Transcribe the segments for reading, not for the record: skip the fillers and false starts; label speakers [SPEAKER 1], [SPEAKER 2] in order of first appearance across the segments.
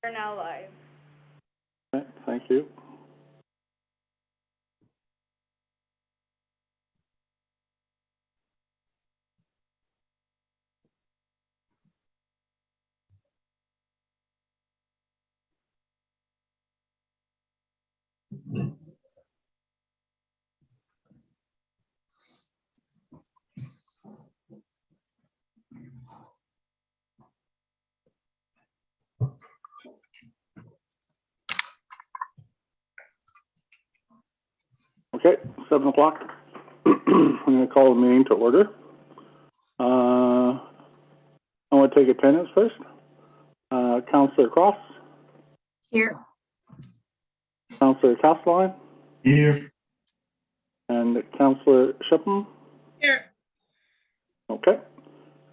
[SPEAKER 1] are now live.
[SPEAKER 2] Okay, thank you. Okay, 7 o'clock. I'm going to call the meeting to order. I want to take attendance first. Councillor Cross.
[SPEAKER 3] Here.
[SPEAKER 2] Councillor Castelline.
[SPEAKER 4] Here.
[SPEAKER 2] And Councillor Shippen.
[SPEAKER 1] Here.
[SPEAKER 2] Okay.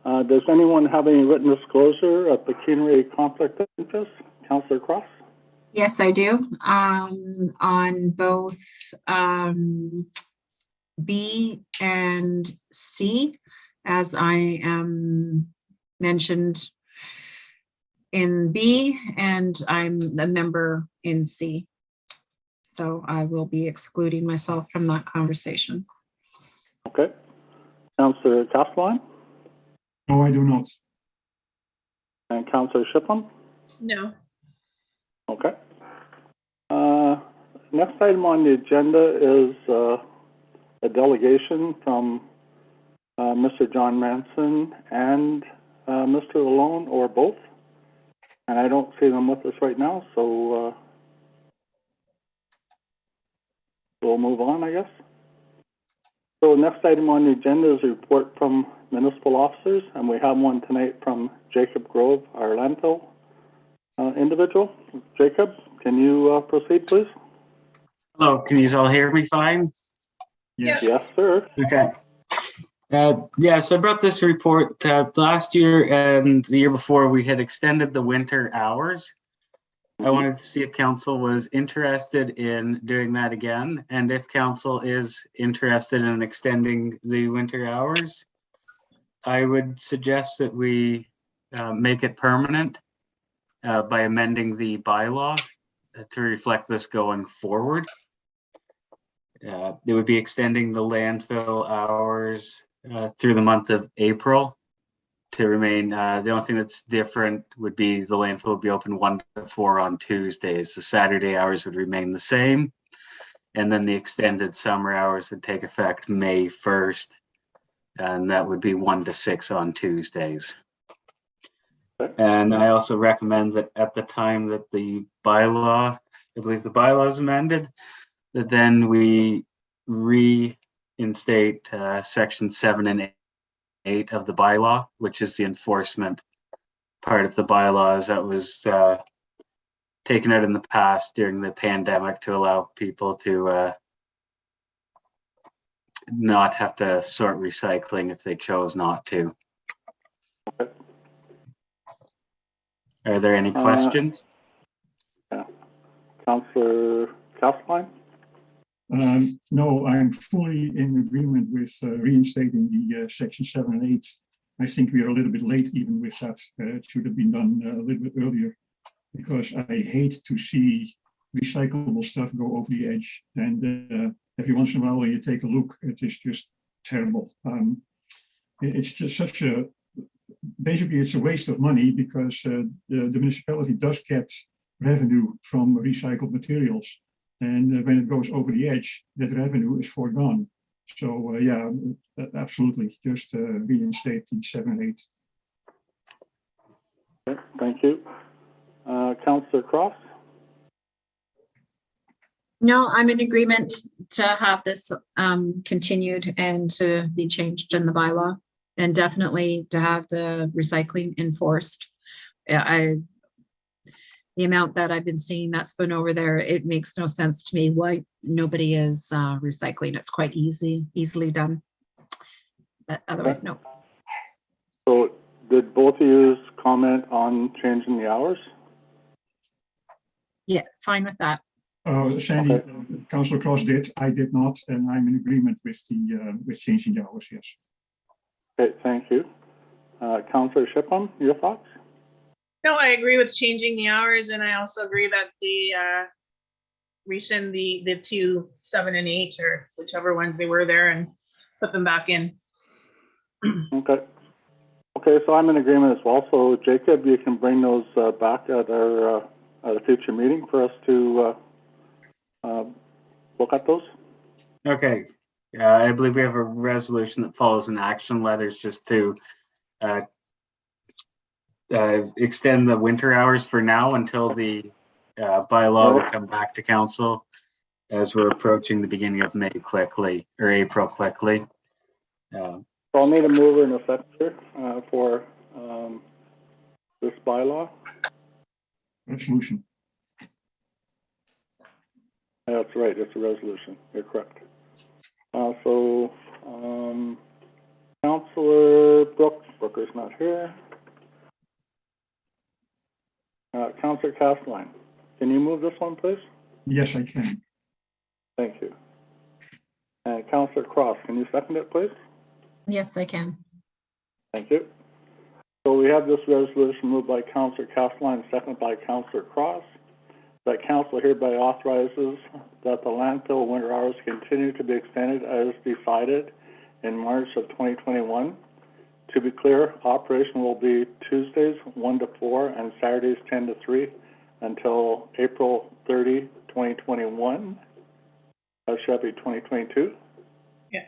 [SPEAKER 2] Does anyone have any written disclosure of pecuniary conflict of interest? Councillor Cross.
[SPEAKER 3] Yes, I do. On both B and C, as I am mentioned in B, and I'm a member in C. So I will be excluding myself from that conversation.
[SPEAKER 2] Okay. Councillor Castelline.
[SPEAKER 4] No, I do not.
[SPEAKER 2] And Councillor Shippen.
[SPEAKER 1] No.
[SPEAKER 2] Okay. Next item on the agenda is a delegation from Mr. John Manson and Mr. Lalonde, or both. And I don't see them with us right now, so we'll move on, I guess. So next item on the agenda is a report from municipal officers, and we have one tonight from Jacob Grove, our landfill individual. Jacob, can you proceed, please?
[SPEAKER 5] Hello, can you all hear me fine?
[SPEAKER 4] Yes.
[SPEAKER 2] Yes, sir.
[SPEAKER 5] Okay. Yeah, so I brought this report last year and the year before. We had extended the winter hours. I wanted to see if council was interested in doing that again, and if council is interested in extending the winter hours, I would suggest that we make it permanent by amending the bylaw to reflect this going forward. It would be extending the landfill hours through the month of April to remain. The only thing that's different would be the landfill would be open 1 to 4 on Tuesdays. The Saturday hours would remain the same. And then the extended summer hours would take effect May 1st. And that would be 1 to 6 on Tuesdays. And I also recommend that at the time that the bylaw, I believe the bylaw is amended, that then we reinstate section 7 and 8 of the bylaw, which is the enforcement part of the bylaws that was taken out in the past during the pandemic to allow people to not have to sort recycling if they chose not to.
[SPEAKER 2] Okay.
[SPEAKER 5] Are there any questions?
[SPEAKER 2] Yeah. Councillor Castelline.
[SPEAKER 4] No, I'm fully in agreement with reinstating the section 7 and 8. I think we are a little bit late even with that. It should have been done a little bit earlier, because I hate to see recyclable stuff go over the edge. And every once in a while when you take a look, it is just terrible. It's just such a, basically it's a waste of money, because the municipality does get revenue from recycled materials. And when it goes over the edge, that revenue is foregone. So yeah, absolutely, just reinstate the 7 and 8.
[SPEAKER 2] Okay, thank you. Councillor Cross.
[SPEAKER 3] No, I'm in agreement to have this continued and to be changed in the bylaw, and definitely to have the recycling enforced. The amount that I've been seeing that's been over there, it makes no sense to me why nobody is recycling. It's quite easily done. But otherwise, no.
[SPEAKER 2] So did both of you comment on changing the hours?
[SPEAKER 3] Yeah, fine with that.
[SPEAKER 4] Sandy,
[SPEAKER 2] Okay.
[SPEAKER 4] Councillor Cross did, I did not, and I'm in agreement with the with changing the hours, yes.
[SPEAKER 2] Okay, thank you. Councillor Shippen, your thoughts?
[SPEAKER 1] No, I agree with changing the hours, and I also agree that the rescind the 2, 7, and 8, or whichever ones they were there, and put them back in.
[SPEAKER 2] Okay. Okay, so I'm in agreement as well. So Jacob, you can bring those back at at a future meeting for us to look at those.
[SPEAKER 5] Okay, I believe we have a resolution that follows an action letters just to extend the winter hours for now until the bylaw will come back to council as we're approaching the beginning of May quickly, or April quickly.
[SPEAKER 2] So I'll need a mover and a seconder for this bylaw.
[SPEAKER 4] Resolution.
[SPEAKER 2] That's right, it's a resolution. You're correct. Councillor Brooker's not here. Councillor Castelline, can you move this one, please?
[SPEAKER 4] Yes, I can.
[SPEAKER 2] Thank you. And Councillor Cross, can you second it, please?
[SPEAKER 3] Yes, I can.
[SPEAKER 2] Thank you. So we have this resolution moved by Councillor Castelline, seconded by Councillor Cross, that council hereby authorizes that the landfill winter hours continue to be extended as decided in March of 2021. To be clear, operation will be Tuesdays 1 to 4 and Saturdays 10 to 3 until April 30, 2021. That should be 2022.
[SPEAKER 1] Yeah.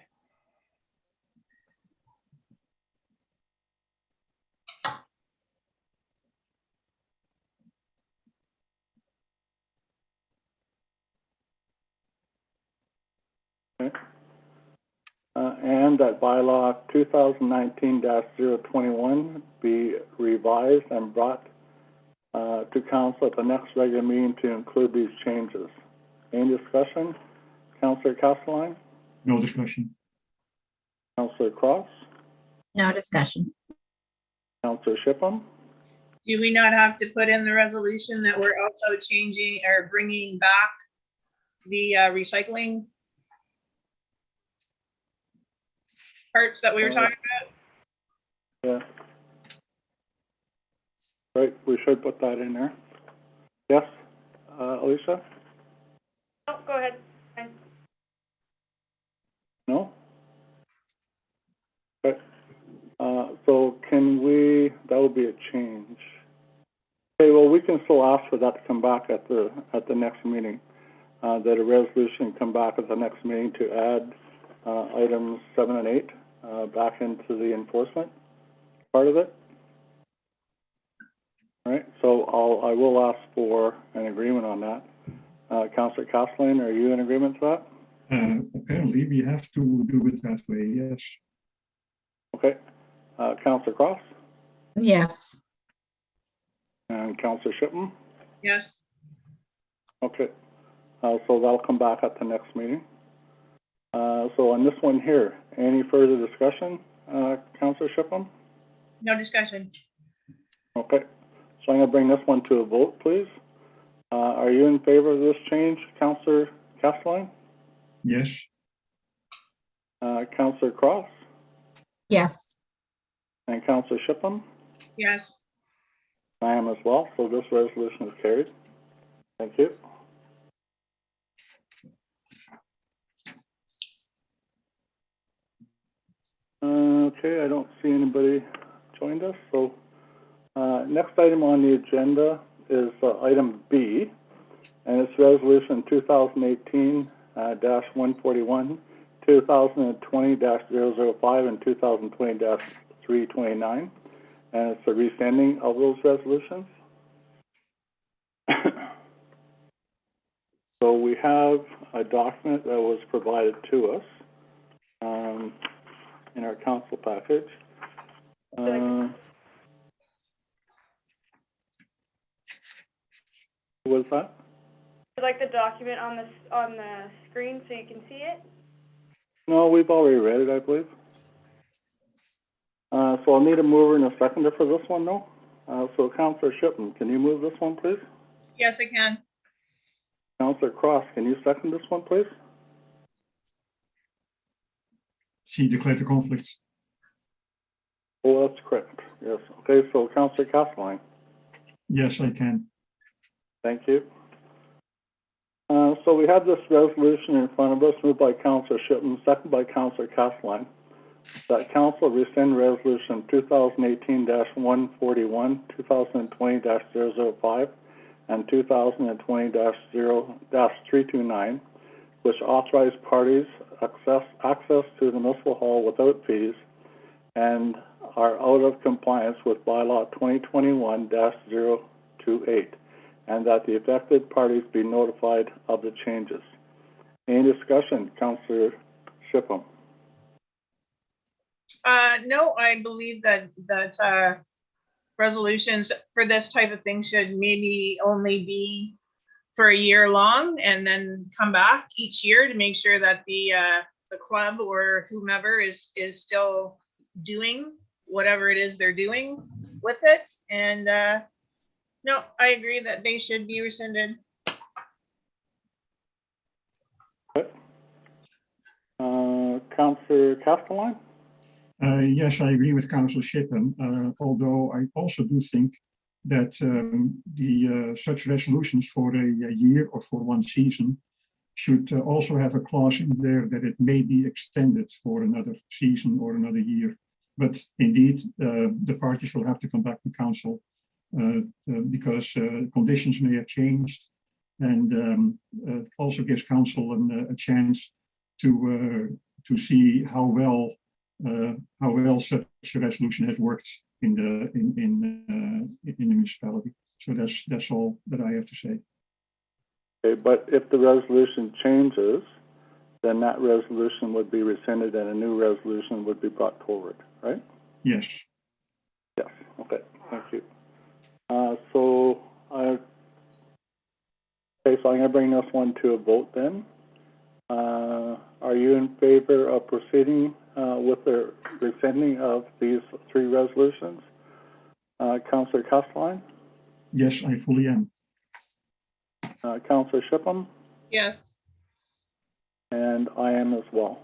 [SPEAKER 2] Okay. And that bylaw 2019-021 be revised and brought to council at the next regular meeting to include these changes. Any discussion? Councillor Castelline?
[SPEAKER 4] No discussion.
[SPEAKER 2] Councillor Cross?
[SPEAKER 3] No discussion.
[SPEAKER 2] Councillor Shipham?
[SPEAKER 1] Do we not have to put in the resolution that we're also changing or bringing back the recycling parts that we were talking about?
[SPEAKER 2] Yeah. Right, we should put that in there. Yes, Alicia?
[SPEAKER 6] Oh, go ahead. Fine.
[SPEAKER 2] No? Okay. So can we, that would be a change. Okay, well, we can still ask for that to come back at the next meeting. That a resolution come back at the next meeting to add items 7 and 8 back into the enforcement part of it. All right, so I will ask for an agreement on that. Councillor Castelline, are you in agreement to that?
[SPEAKER 4] Apparently, we have to do it that way, yes.
[SPEAKER 2] Okay. Councillor Cross
[SPEAKER 3] Yes.
[SPEAKER 2] and Councillor Shipham?
[SPEAKER 1] Yes.
[SPEAKER 2] Okay. So that'll come back at the next meeting. So on this one here, any further discussion, Councillor Shipham?
[SPEAKER 1] No discussion.
[SPEAKER 2] Okay. So I'm going to bring this one to a vote, please. Are you in favor of this change, Councillor Castelline?
[SPEAKER 4] Yes.
[SPEAKER 2] Councillor Cross
[SPEAKER 3] Yes.
[SPEAKER 2] and Councillor Shipham?
[SPEAKER 1] Yes.
[SPEAKER 2] I am as well, so this resolution is carried. Thank you. Okay, I don't see anybody joined us, so next item on the agenda is item B, and it's resolution 2018-141, 2020-005, and 2020-329, and it's a rescinding of those resolutions. So we have a document that was provided to us in our council package. What was that?
[SPEAKER 6] Would you like the document on the screen so you can see it?
[SPEAKER 2] No, we've already read it, I believe. So I'll need a mover and a seconder for this one, though. So Councillor Shipham, can you move this one, please?
[SPEAKER 1] Yes, I can.
[SPEAKER 2] Councillor Cross, can you second this one, please?
[SPEAKER 4] She declared the conflicts.
[SPEAKER 2] Oh, that's correct. Yes. Okay, so Councillor Castelline.
[SPEAKER 4] Yes, I can.
[SPEAKER 2] Thank you. So we have this resolution in front of us, moved by Councillor Shipman, second by Councillor Castelline, that council rescind resolution 2018-141, 2020-005, and 2020-329, which authorize parties access to the municipal hall without fees and are out of compliance with bylaw 2021-028, and that the affected parties be notified of the changes. Any discussion, Councillor Shipham?
[SPEAKER 1] No, I believe that resolutions for this type of thing should maybe only be for a year long and then come back each year to make sure that the club or whomever is still doing whatever it is they're doing with it. And no, I agree that they should be rescinded.
[SPEAKER 2] Okay. Councillor Castelline?
[SPEAKER 4] Yes, I agree with Councillor Shippen, although I also do think that such resolutions for a year or for one season should also have a clause in there that it may be extended for another season or another year. But indeed, the parties will have to come back to council because conditions may have changed, and also gives council a chance to see how well such a resolution has worked in the municipality. So that's all that I have to say.
[SPEAKER 2] Okay, but if the resolution changes, then that resolution would be rescinded and a new resolution would be brought forward, right?
[SPEAKER 4] Yes.
[SPEAKER 2] Yes. Okay. Thank you. I'm going to bring this one to a vote then. Are you in favor of proceeding with the rescinding of these three resolutions? Councillor Castelline?
[SPEAKER 4] Yes, I fully am.
[SPEAKER 2] Councillor Shipham?
[SPEAKER 1] Yes.
[SPEAKER 2] And I am as well.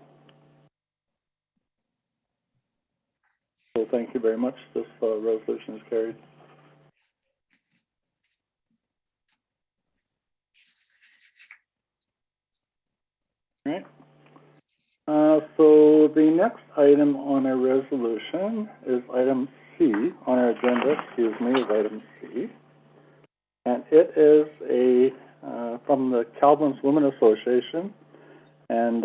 [SPEAKER 2] So thank you very much. This resolution is carried. All right. So the next item on our resolution is item C on our agenda, excuse me, is item C. And it is from the Calvin's Women Association. And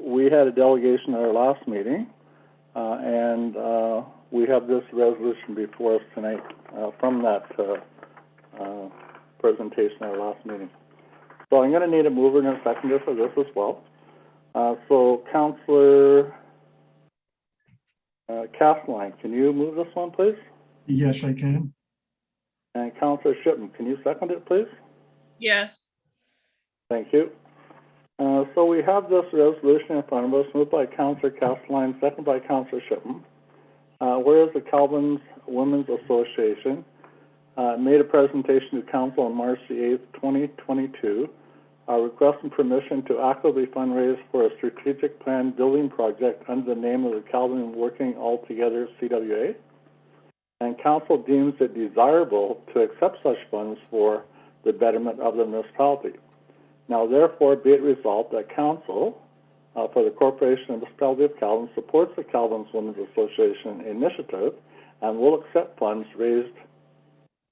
[SPEAKER 2] we had a delegation at our last meeting. And we have this resolution before us tonight from that presentation at our last meeting. So I'm going to need a mover and a seconder for this as well. So Councillor Castelline, can you move this one, please?
[SPEAKER 4] Yes, I can.
[SPEAKER 2] And Councillor Shipman, can you second it, please?
[SPEAKER 1] Yes.
[SPEAKER 2] Thank you. So we have this resolution in front of us, moved by Councillor Castelline, second by Councillor Shipman. Whereas the Calvin's Women's Association made a presentation to Council on March the 8th, 2022, requesting permission to actively fundraise for a strategic plan building project under the name of the Calvin Working Altogether CWA. And Council deems it desirable to accept such funds for the betterment of the municipality. Now, therefore, be it resolved that Council for the Corporation of the Municipality of Calvin supports the Calvin's Women's Association initiative and will accept funds raised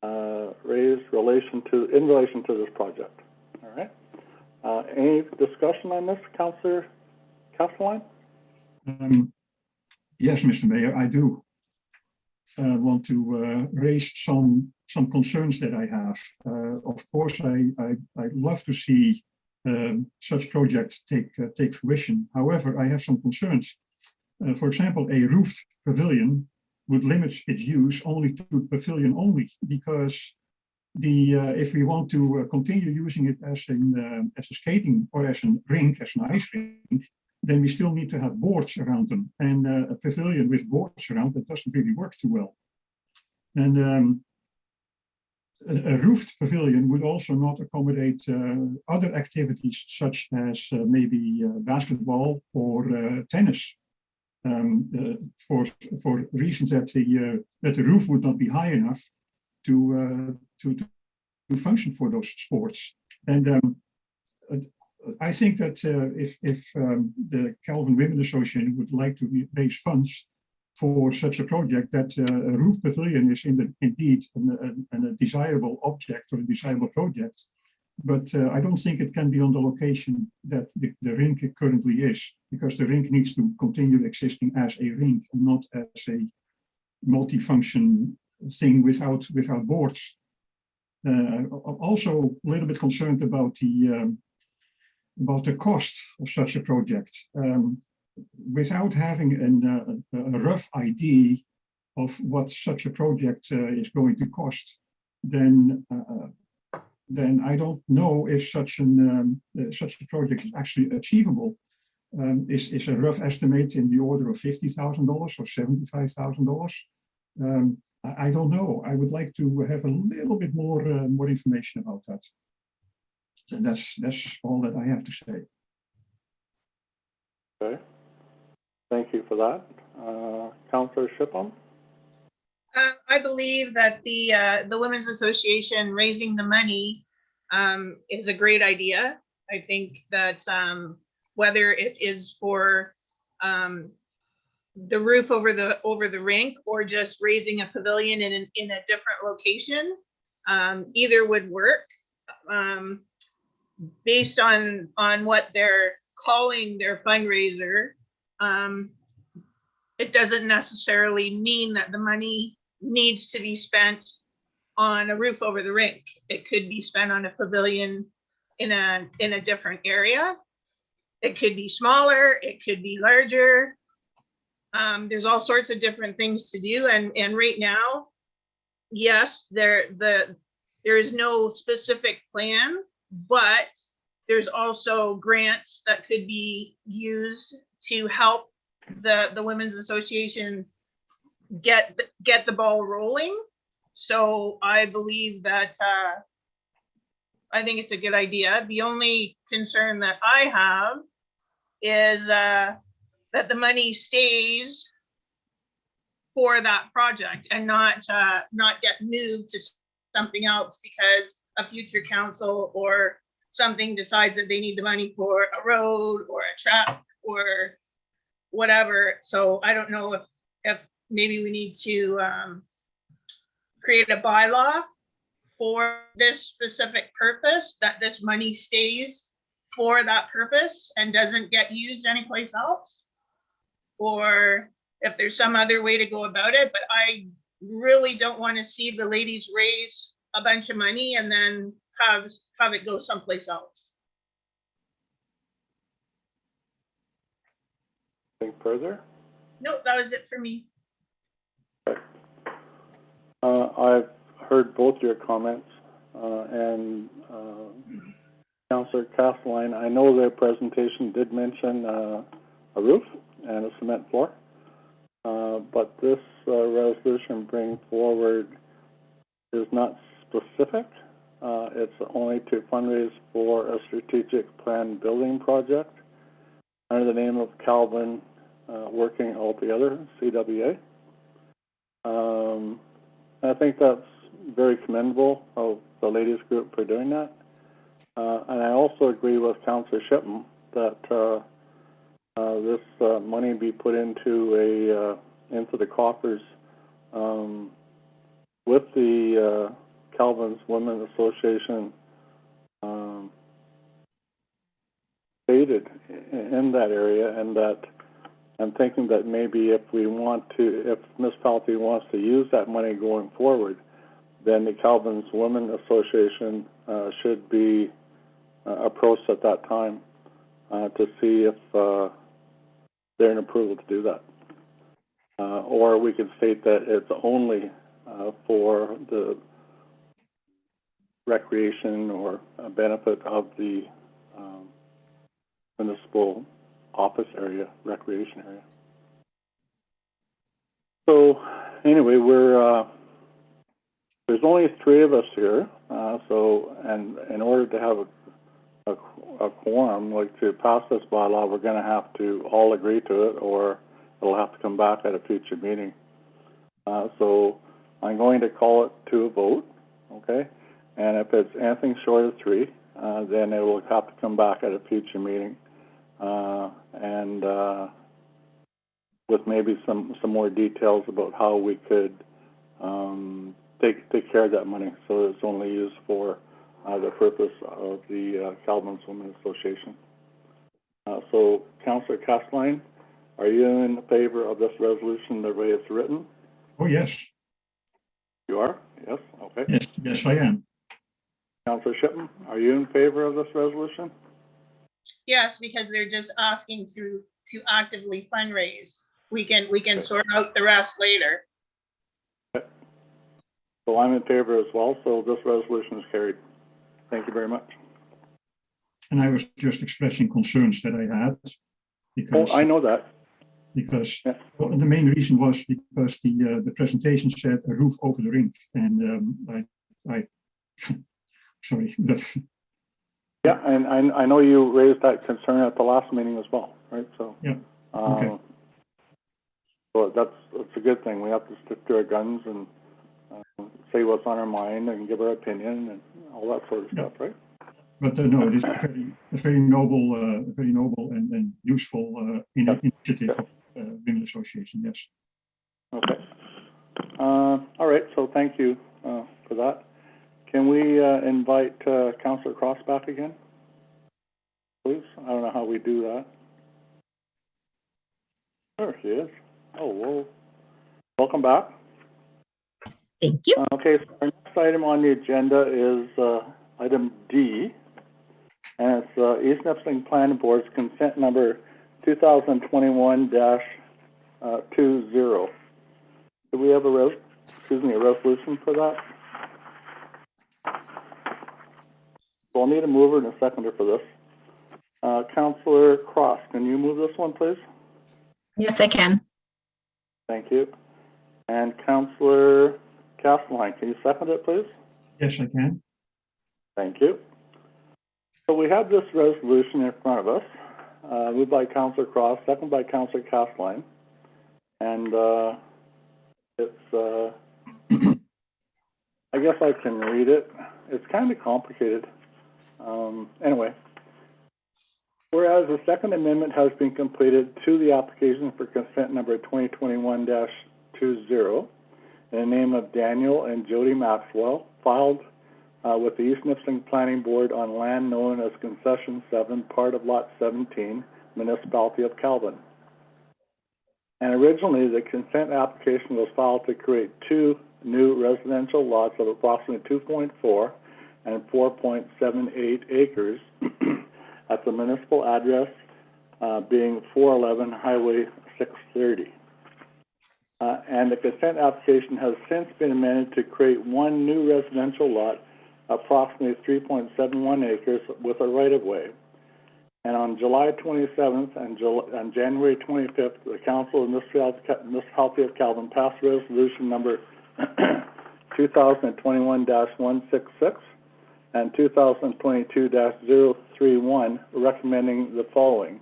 [SPEAKER 2] in relation to this project. All right. Any discussion on this, Councillor Castelline?
[SPEAKER 4] Yes, Mr. Mayor, I do want to raise some concerns that I have. Of course, I'd love to see such projects take fruition. However, I have some concerns. For example, a roofed pavilion would limit its use only to pavilion only, because if we want to continue using it as a skating or as a rink, as an ice rink, then we still need to have boards around them. And a pavilion with boards around that doesn't really work too well. And a roofed pavilion would also not accommodate other activities such as maybe basketball or tennis, for reasons that the roof would not be high enough to function for those sports. And I think that if the Calvin Women Association would like to raise funds for such a project, that a roof pavilion is indeed a desirable object or a desirable project. But I don't think it can be on the location that the rink currently is, because the rink needs to continue existing as a rink, not as a multifunction thing without boards. Also a little bit concerned about the cost of such a project. Without having a rough idea of what such a project is going to cost, then I don't know if such a project is actually achievable. Is a rough estimate in the order of $50,000 or $75,000? I don't know. I would like to have a little bit more information about that. And that's all that I have to say.
[SPEAKER 2] Okay. Thank you for that. Councillor Shipham?
[SPEAKER 1] I believe that the Women's Association raising the money is a great idea. I think that whether it is for the roof over the rink or just raising a pavilion in a different location, either would work. Based on what they're calling their fundraiser, it doesn't necessarily mean that the money needs to be spent on a roof over the rink. It could be spent on a pavilion in a different area. It could be smaller, it could be larger. There's all sorts of different things to do, and right now, yes, there is no specific plan, but there's also grants that could be used to help the Women's Association get the ball rolling. So I believe that I think it's a good idea. The only concern that I have is that the money stays for that project and not get moved to something else because a future council or something decides that they need the money for a road or a track or whatever. So I don't know if maybe we need to create a bylaw for this specific purpose, that this money stays for that purpose and doesn't get used anyplace else, or if there's some other way to go about it. But I really don't want to see the ladies raise a bunch of money and then have it go someplace else.
[SPEAKER 2] Anything further?
[SPEAKER 1] Nope, that was it for me.
[SPEAKER 2] Okay. I've heard both your comments, and Councillor Castelline, I know their presentation did mention a roof and a cement floor, but this resolution bring forward is not specific. It's only to fundraise for a strategic plan building project under the name of Calvin Working Altogether, CWA. I think that's very commendable of the ladies group for doing that. And I also agree with Councillor Shipham that this money be put into the coffers with the Calvin's Women Association stated in that area, and that I'm thinking that maybe if municipality wants to use that money going forward, then the Calvin's Women Association should be approached at that time to see if they're in approval to do that. Or we could state that it's only for the recreation or benefit of the municipal office area, recreation area. So anyway, there's only 3 of us here, and in order to have a quorum, like to pass this bylaw, we're going to have to all agree to it, or it'll have to come back at a future meeting. So I'm going to call it to a vote, okay? And if it's anything short of 3, then it will have to come back at a future meeting, and with maybe some more details about how we could take care of that money, so it's only used for the purpose of the Calvin Women's Association. So, Councillor Castline, are you in favor of this resolution the way it's written?
[SPEAKER 4] Oh, yes,
[SPEAKER 2] You are? Yes? Okay.
[SPEAKER 4] yes, I am.
[SPEAKER 2] Councillor Shipman, are you in favor of this resolution?
[SPEAKER 1] Yes, because they're just asking to actively fundraise. We can sort out the rest later.
[SPEAKER 2] So I'm in favor as well, so this resolution is carried. Thank you very much.
[SPEAKER 4] And I was just expressing concerns that I had.
[SPEAKER 2] Oh,
[SPEAKER 4] Because,
[SPEAKER 2] I know that.
[SPEAKER 4] because
[SPEAKER 2] Yeah.
[SPEAKER 4] well, the main reason was because the presentation said a roof over the rink. And I sorry, that's,
[SPEAKER 2] Yeah, and I know you raised that concern at the last meeting as well, right? So,
[SPEAKER 4] Yeah, okay.
[SPEAKER 2] So that's a good thing. We have to stick to our guns and say what's on our mind and give our opinion and all that sort of stuff, right?
[SPEAKER 4] But no, it is a very noble and useful initiative of Women Association. Yes.
[SPEAKER 2] Okay. All right. So thank you for that. Can we invite Councillor Cross back again, please? I don't know how we do that. There she is. Oh, whoa. Welcome back.
[SPEAKER 3] Thank you.
[SPEAKER 2] Okay. So our next item on the agenda is item D. And it's East Nipissing Planning Board's consent number 2021-20. Do we have a resolution for that? So I'll need a mover and a seconder for this. Councillor Cross, can you move this one, please?
[SPEAKER 3] Yes, I can.
[SPEAKER 2] Thank you. And Councillor Castline, can you second it, please?
[SPEAKER 4] Yes, I can.
[SPEAKER 2] Thank you. So we have this resolution in front of us, moved by Councillor Cross, second by Councillor Castline. And it's, I guess I can read it. It's kind of complicated. Anyway, whereas the Second Amendment has been completed to the application for consent number 2021-20 in the name of Daniel and Jody Maxwell, filed with the East Nipissing Planning Board on land known as Concession 7, part of Lot 17, Municipality of Calvin. And originally, the consent application was filed to create 2 new residential lots of approximately 2.4 and 4.78 acres at the municipal address being 411 Highway 630. And the consent application has since been amended to create 1 new residential lot, approximately 3.71 acres, with a right-of-way. And on July 27th and January 25th, the Council of Municipality of Calvin passed resolution number 2021-166 and 2022-031, recommending the following.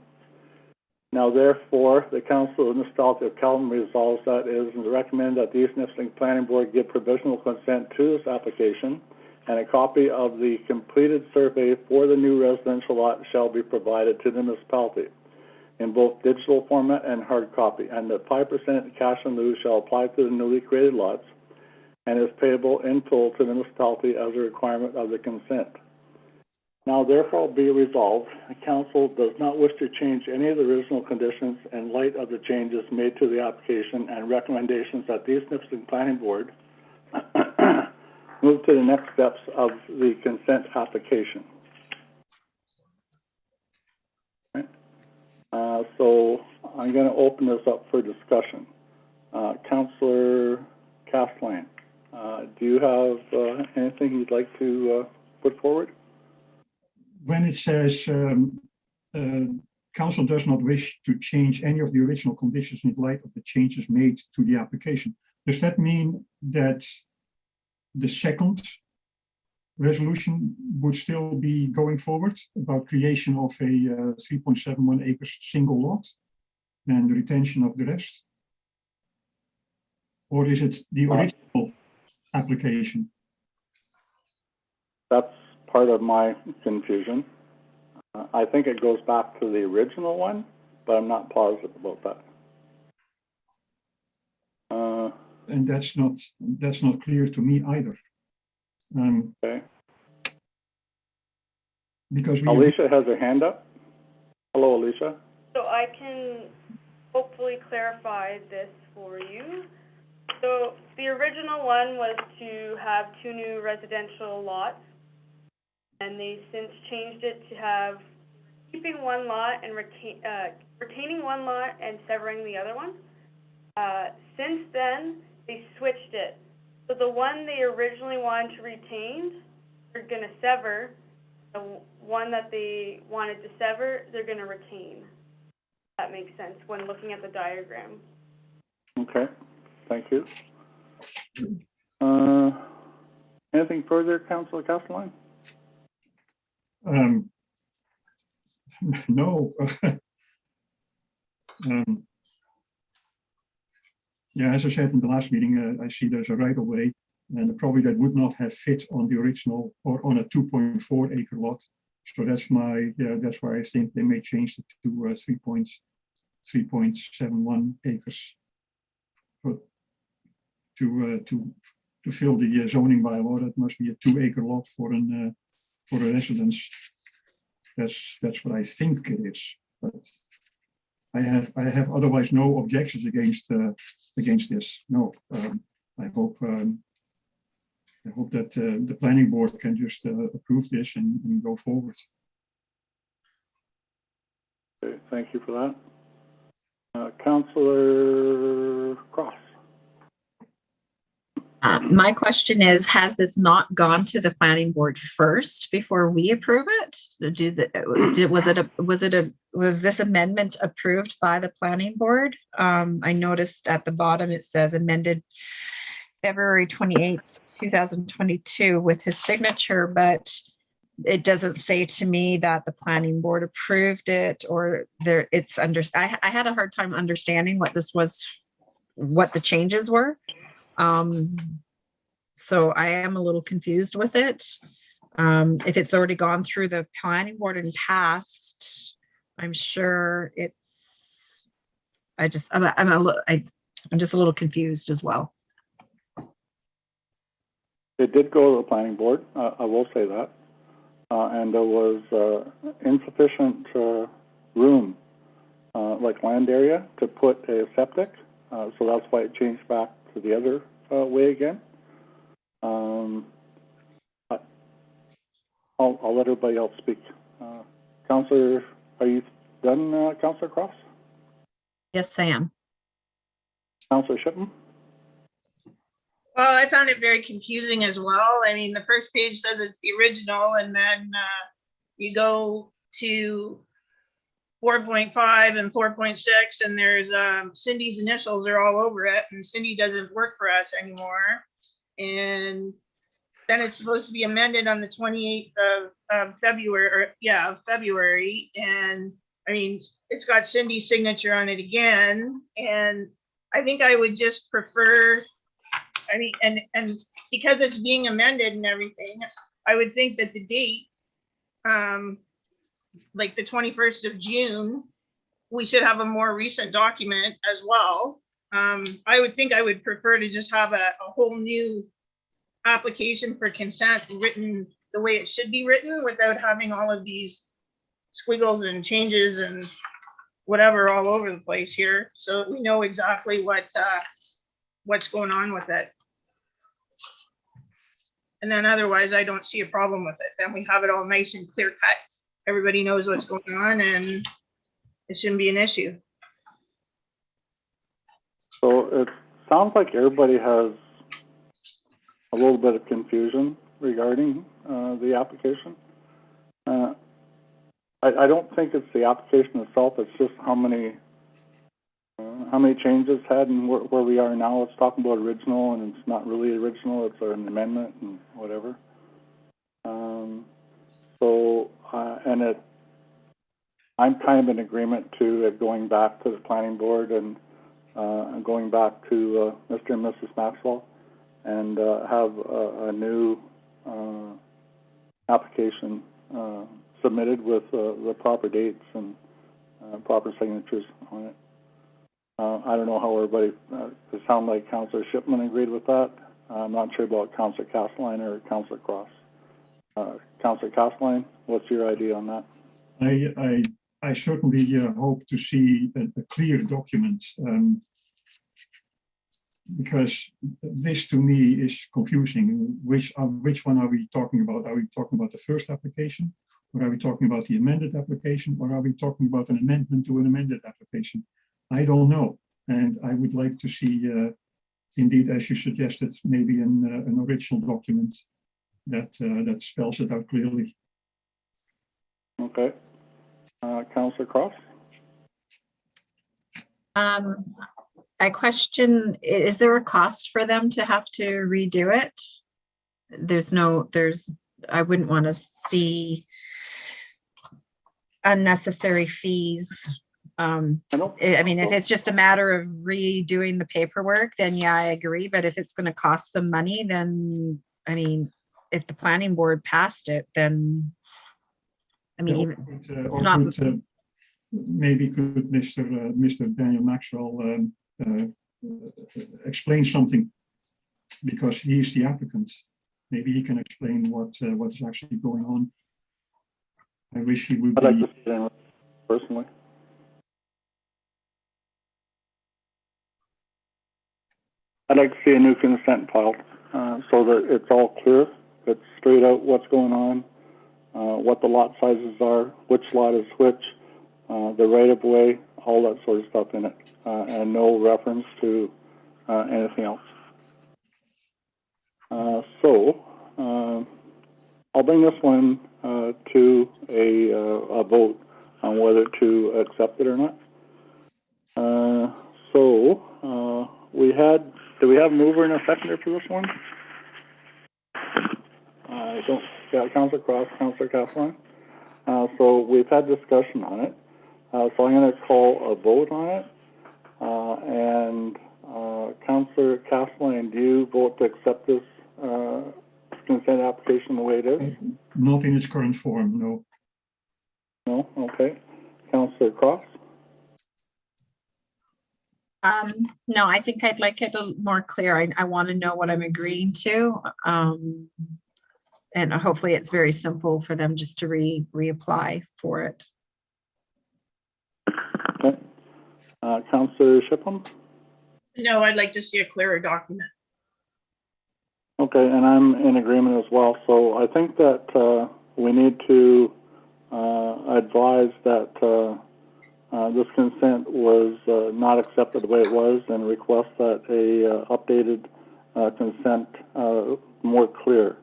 [SPEAKER 2] Now, therefore, the Council of the Municipality of Calvin resolves that it is recommended that the East Nipissing Planning Board give provisional consent to this application, and a copy of the completed survey for the new residential lot shall be provided to the municipality in both digital format and hard copy, and that 5% cash in lieu shall apply to the newly created lots and is payable in full to the municipality as a requirement of the consent. Now, therefore, be resolved, the Council does not wish to change any of the original conditions in light of the changes made to the application and recommendations that the East Nipissing Planning Board move to the next steps of the consent application. Okay. So I'm going to open this up for discussion. Councillor Castline, do you have anything you'd like to put forward?
[SPEAKER 4] When it says Council does not wish to change any of the original conditions in light of the changes made to the application, does that mean that the second resolution would still be going forward about creation of a 3.71 acres single lot and the retention of the rest? Or is it the original application.
[SPEAKER 2] That's part of my confusion. I think it goes back to the original one, but I'm not positive about that.
[SPEAKER 4] And that's not clear to me either.
[SPEAKER 2] Okay.
[SPEAKER 4] Because we
[SPEAKER 2] Alicia has her hand up. Hello, Alicia.
[SPEAKER 6] So I can hopefully clarify this for you. So the original one was to have 2 new residential lots, and they since changed it to have keeping one lot and retaining one lot and severing the other one. Since then, they switched it. So the one they originally wanted to retain, they're going to sever. The one that they wanted to sever, they're going to retain. That makes sense when looking at the diagram.
[SPEAKER 2] Okay, thank you. Anything further, Councillor Castelline?
[SPEAKER 4] No. Yeah, as I said in the last meeting, I see there's a right of way, and probably that would not have fit on the original or on a 2.4 acre lot. So that's that's why I think they may change it to 3.71 acres. But to fill the zoning bylaw, that must be a 2 acre lot for a residence. That's what I think it is. But I have otherwise no objections against this. No, I hope that the planning board can just approve this and go forward.
[SPEAKER 2] Okay, thank you for that. Councillor Cross.
[SPEAKER 3] My question is, has this not gone to the planning board first before we approve it? Was this amendment approved by the planning board? I noticed at the bottom it says amended February 28th, 2022 with his signature, but it doesn't say to me that the planning board approved it or it's under. I had a hard time understanding what this was, what the changes were. So I am a little confused with it. If it's already gone through the planning board and passed, I'm sure it's, I'm just a little confused as well.
[SPEAKER 2] It did go to the planning board, I will say that. And there was insufficient room, like land area, to put a septic. So that's why it changed back to the other way again. I'll let everybody else speak. Councillor, are you done, Councillor Cross?
[SPEAKER 3] Yes, I am.
[SPEAKER 2] Councillor Shipman?
[SPEAKER 1] Well, I found it very confusing as well. I mean, the first page says it's the original, and then you go to 4.5 and 4.6, and there's Cindy's initials are all over it, and Cindy doesn't work for us anymore. And then it's supposed to be amended on the 28th of February. And I mean, it's got Cindy's signature on it again. And I think I would just prefer, I mean, and because it's being amended and everything, I would think that the date, like the 21st of June, we should have a more recent document as well. I would think I would prefer to just have a whole new application for consent written the way it should be written without having all of these squiggles and changes and whatever all over the place here, so that we know exactly what's going on with it. And then otherwise, I don't see a problem with it. Then we have it all nice and clear cut. Everybody knows what's going on and it shouldn't be an issue.
[SPEAKER 2] So it sounds like everybody has a little bit of confusion regarding the application. I don't think it's the application itself, it's just how many changes had and where we are now. Let's talk about original, and it's not really original, it's an amendment and whatever. I'm kind of in agreement to it going back to the planning board and going back to Mr. and Mrs. Maxwell and have a new application submitted with the proper dates and proper signatures on it. I don't know how everybody, it sounded like Councillor Shipman agreed with that. I'm not sure about Councillor Castleline or Councillor Cross. Councillor Castleline, what's your idea on that?
[SPEAKER 4] I certainly hope to see a clear document, because this to me is confusing. Which one are we talking about? Are we talking about the first application, or are we talking about the amended application, or are we talking about an amendment to an amended application? I don't know, and I would like to see, indeed, as you suggested, maybe an original document that spells it out clearly.
[SPEAKER 2] Okay. Councillor Cross?
[SPEAKER 3] I question, is there a cost for them to have to redo it? I wouldn't want to see unnecessary fees. I mean, if it's just a matter of redoing the paperwork, then yeah, I agree. But if it's going to cost them money, then, I mean, if the planning board passed it, then, I mean, it's not.
[SPEAKER 4] Maybe could Mr. Daniel Maxwell explain something, because he is the applicant. Maybe he can explain what is actually going on. I wish he would.
[SPEAKER 2] I'd like to see it in personally. I'd like to see a new consent filed so that it's all clear. It's straight out what's going on, what the lot sizes are, which lot is which, the right-of-way, all that sort of stuff in it, and no reference to anything else. I'll bring this one to a vote on whether to accept it or not. Do we have a mover and a seconder for this one? I don't. Yeah, Councillor Cross, Councillor Castleline. So we've had discussion on it. So I'm going to call a vote on it. Councillor Castleline, do you vote to accept this consent application the way it is?
[SPEAKER 4] Not in its current form, no.
[SPEAKER 2] No? Okay. Councillor Cross?
[SPEAKER 3] No, I think I'd like it a little more clear. I want to know what I'm agreeing to. And hopefully it's very simple for them just to reapply for it.
[SPEAKER 2] Okay. Councillor Shipham?
[SPEAKER 1] No, I'd like to see a clearer document.
[SPEAKER 2] Okay, and I'm in agreement as well. So I think that we need to advise that this consent was not accepted the way it was, and request that a updated consent, more clear,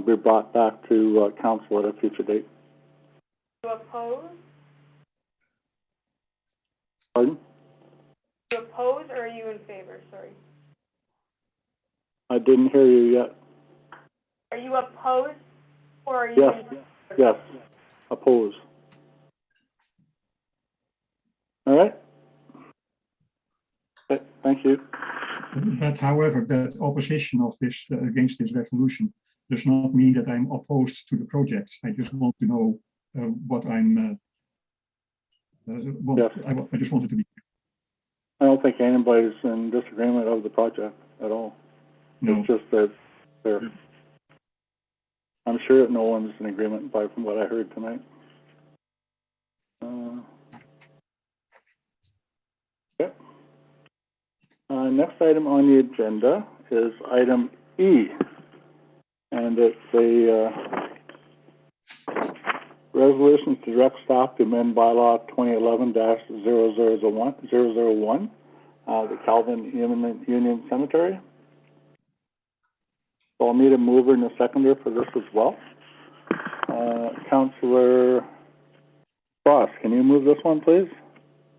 [SPEAKER 2] be brought back to council at a future date.
[SPEAKER 6] You oppose?
[SPEAKER 2] Pardon?
[SPEAKER 6] You oppose, or are you in favor? Sorry.
[SPEAKER 2] I didn't hear you yet.
[SPEAKER 6] Are you opposed, or are you?
[SPEAKER 2] Yes. Yes. Oppose. All right. Okay, thank you.
[SPEAKER 4] But however, that opposition of this against this resolution does not mean that I'm opposed to the project. I just want to know what I'm.
[SPEAKER 2] Yes.
[SPEAKER 4] I just wanted to be.
[SPEAKER 2] I don't think anybody's in disagreement of the project at all.
[SPEAKER 4] No.
[SPEAKER 2] It's just that they're. I'm sure that no one's in agreement from what I heard tonight. Okay. Next item on the agenda is item E, and it's a resolution to direct staff to amend bylaw 2011-001, the Calvin Union Cemetery. So I'll need a mover and a seconder for this as well. Councillor Cross, can you move this one, please?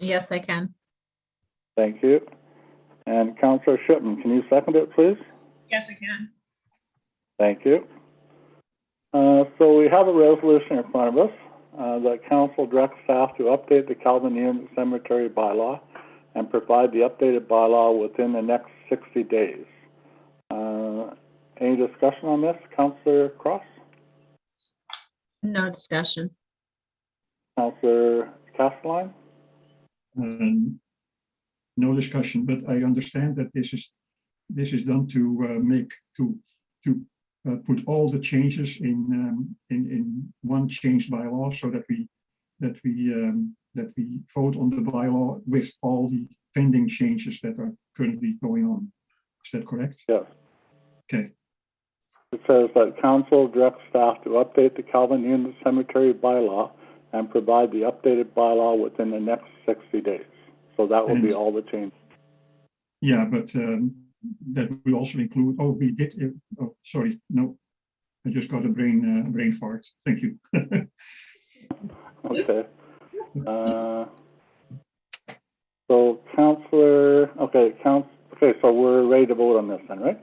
[SPEAKER 3] Yes, I can.
[SPEAKER 2] Thank you. And Councillor Shipman, can you second it, please?
[SPEAKER 1] Yes, I can.
[SPEAKER 2] Thank you. So we have a resolution in front of us that council directs staff to update the Calvin Union Cemetery bylaw and provide the updated bylaw within the next 60 days. discussion on this? Councillor Cross?
[SPEAKER 3] No discussion.
[SPEAKER 2] Councillor Castelline?
[SPEAKER 4] No discussion, but I understand that this is done to put all the changes in one change bylaw, so that we vote on the bylaw with all the pending changes that are currently going on. Is that correct?
[SPEAKER 2] Yes.
[SPEAKER 4] Okay.
[SPEAKER 2] It says that council directs staff to update the Calvin Union Cemetery bylaw and provide the updated bylaw within the next 60 days. So that will be
[SPEAKER 4] And-
[SPEAKER 2] all the changes.
[SPEAKER 4] Yeah, but that will also include. Oh, we did. Oh, sorry. No, I just got a brain fart. Thank you.
[SPEAKER 2] Okay. So councillor, okay, so we're ready to vote on this then, right?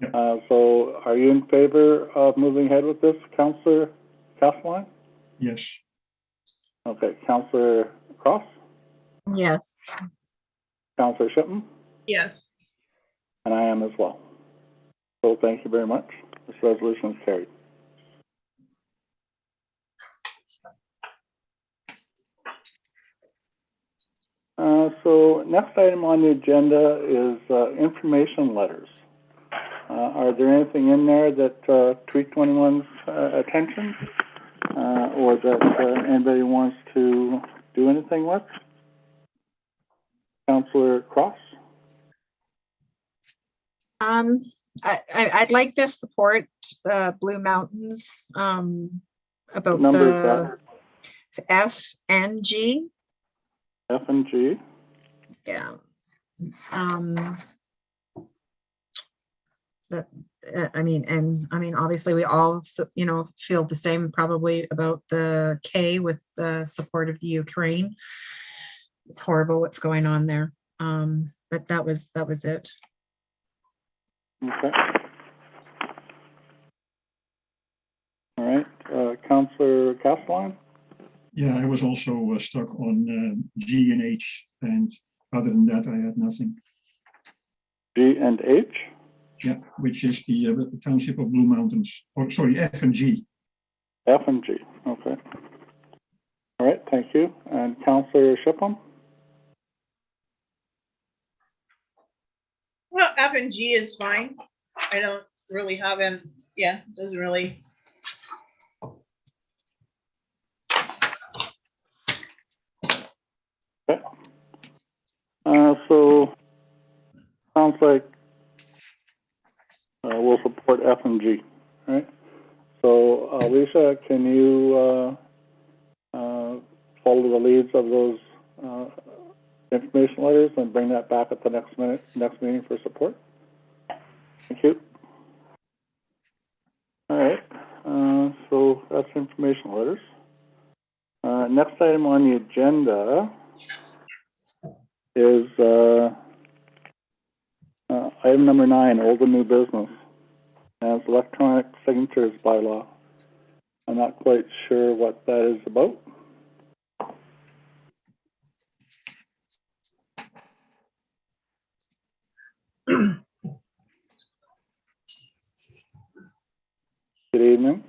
[SPEAKER 4] Yeah.
[SPEAKER 2] So are you in favor of moving ahead with this, Councillor Castelline?
[SPEAKER 4] Yes.
[SPEAKER 2] Okay, Councillor Cross,
[SPEAKER 3] Yes.
[SPEAKER 2] Councillor Shipman,
[SPEAKER 1] Yes.
[SPEAKER 2] and I am as well. So thank you very much. This resolution is carried. So next item on the agenda is information letters. Are there anything in there that tweaked anyone's attention, or that anybody wants to do anything with? Councillor Cross?
[SPEAKER 3] I'd like to support Blue Mountains about
[SPEAKER 2] What number is
[SPEAKER 3] the
[SPEAKER 2] that?
[SPEAKER 3] F and G.
[SPEAKER 2] F and G?
[SPEAKER 3] Yeah. That I mean, obviously we all, feel the same probably about the K with the support of the Ukraine. It's horrible what's going on there. But that was it.
[SPEAKER 2] Okay. All right, Councillor Castelline?
[SPEAKER 4] Yeah, I was also stuck on G and H, and other than that, I had nothing.
[SPEAKER 2] G and H?
[SPEAKER 4] Yeah, which is the Township of Blue Mountains. Or sorry, F and G.
[SPEAKER 2] F and G, okay. All right, thank you. And Councillor Shipham?
[SPEAKER 1] Well, F and G is fine. I don't really have doesn't really.
[SPEAKER 2] Okay. So sounds like we'll support F and G, right? So Alicia, can you follow the leads of those information letters and bring that back at the next meeting for support? Thank you. All right, so that's information letters. Next item on the agenda is item number 9, old and new business, as electronic signatures bylaw. I'm not quite sure what that is about. Good evening.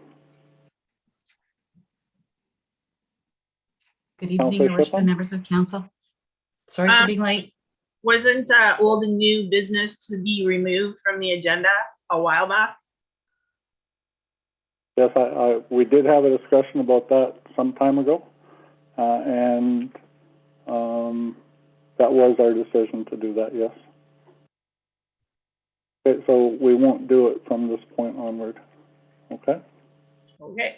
[SPEAKER 7] Good evening,
[SPEAKER 2] Councillor
[SPEAKER 7] your worship and
[SPEAKER 2] Shipham?
[SPEAKER 7] members of council. Sorry to be late.
[SPEAKER 1] Wasn't old and new business to be removed from the agenda a while back?
[SPEAKER 2] Yes, we did have a discussion about that some time ago, and that was our decision to do that, yes. Okay, so we won't do it from this point onward, okay?
[SPEAKER 1] Okay.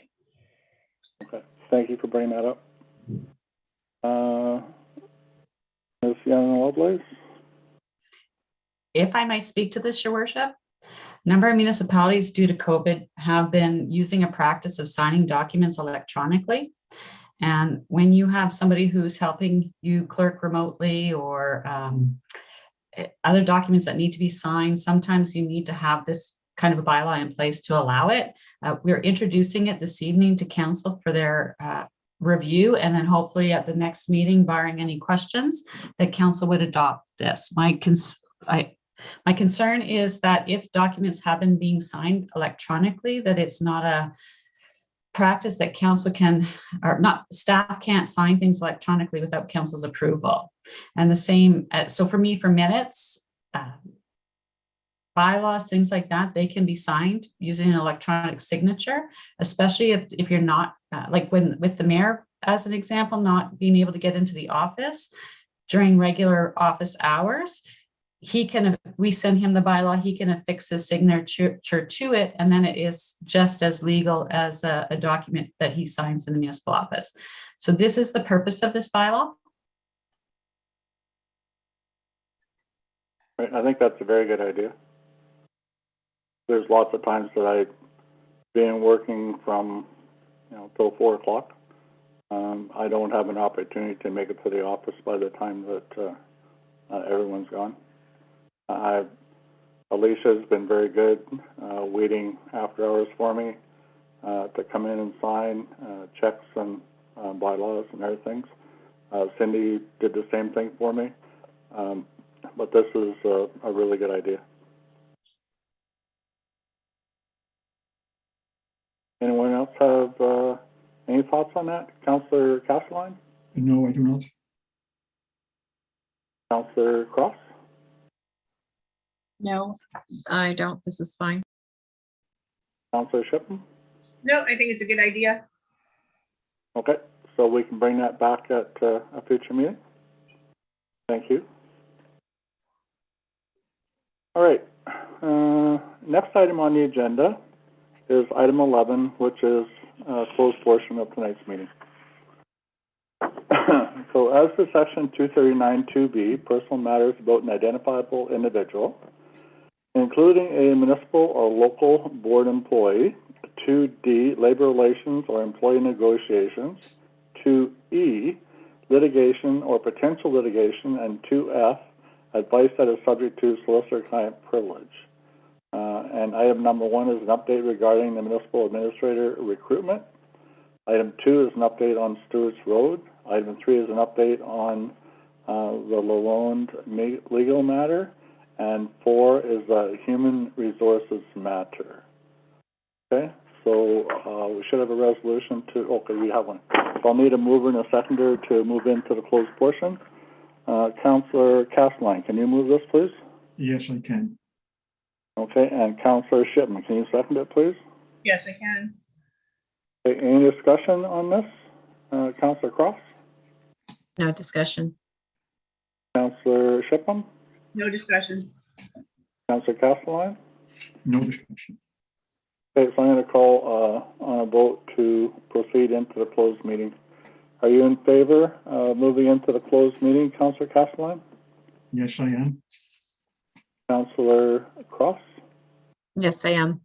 [SPEAKER 2] Okay, thank you for bringing that up. Ms. Young Lovelace?
[SPEAKER 7] If I might speak to this, your worship, number of municipalities due to COVID have been using a practice of signing documents electronically. And when you have somebody who's helping you clerk remotely or other documents that need to be signed, sometimes you need to have this kind of a bylaw in place to allow it. We're introducing it this evening to council for their review, and then hopefully at the next meeting, barring any questions, that council would adopt this. My concern is that if documents have been being signed electronically, that it's not a practice that council can, or not, staff can't sign things electronically without council's approval. And the same, so for me, for minutes, bylaws, things like that, they can be signed using an electronic signature, especially if you're not, like with the mayor, as an example, not being able to get into the office during regular office hours. We send him the bylaw, he can affix his signature to it, and then it is just as legal as a document that he signs in the municipal office. So this is the purpose of this bylaw.
[SPEAKER 2] Right, I think that's a very good idea. There's lots of times that I've been working from, till 4 o'clock. I don't have an opportunity to make it to the office by the time that everyone's gone. Alicia's been very good, waiting after hours for me to come in and sign checks and bylaws and everything. Cindy did the same thing for me, but this is a really good idea. Anyone else have any thoughts on that? Councillor Castelline?
[SPEAKER 4] No, I do not.
[SPEAKER 2] Councillor Cross?
[SPEAKER 3] No, I don't. This is fine.
[SPEAKER 2] Councillor Shippen?
[SPEAKER 1] No, I think it's a good idea.
[SPEAKER 2] Okay, so we can bring that back at a future meeting. Thank you. All right, next item on the agenda is item 11, which is closed portion of tonight's meeting. So as for section 239(2)(b), personal matters about an identifiable individual, including a municipal or local board employee, 2D, labor relations or employee negotiations, 2E, litigation or potential litigation, and 2F, advice that is subject to solicitor-client privilege. And item number 1 is an update regarding the municipal administrator recruitment. Item 2 is an update on Stewart's Road. Item 3 is an update on the Lalonde legal matter. And 4 is a human resources matter. Okay, so we should have a resolution to, okay, we have one. So I'll need a mover and a seconder to move into the closed portion. Councillor Castelline, can you move this, please?
[SPEAKER 4] Yes, I can.
[SPEAKER 2] Okay, and Councillor Shipman, can you second it, please?
[SPEAKER 1] Yes, I can.
[SPEAKER 2] Okay, any discussion on this? Councillor Cross?
[SPEAKER 3] No discussion.
[SPEAKER 2] Councillor Shipman?
[SPEAKER 1] No discussion.
[SPEAKER 2] Councillor Castelline?
[SPEAKER 4] No discussion.
[SPEAKER 2] Okay, so I'm going to call on a vote to proceed into the closed meeting. Are you in favor of moving into the closed meeting, Councillor Castelline?
[SPEAKER 4] Yes, I am.
[SPEAKER 2] Councillor Cross?
[SPEAKER 3] Yes, I am.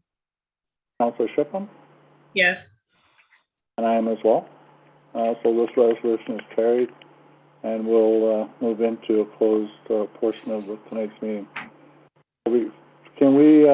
[SPEAKER 2] Councillor Shipman?
[SPEAKER 1] Yes.
[SPEAKER 2] And I am as well. So this resolution is carried, and we'll move into a closed portion of tonight's meeting. Can we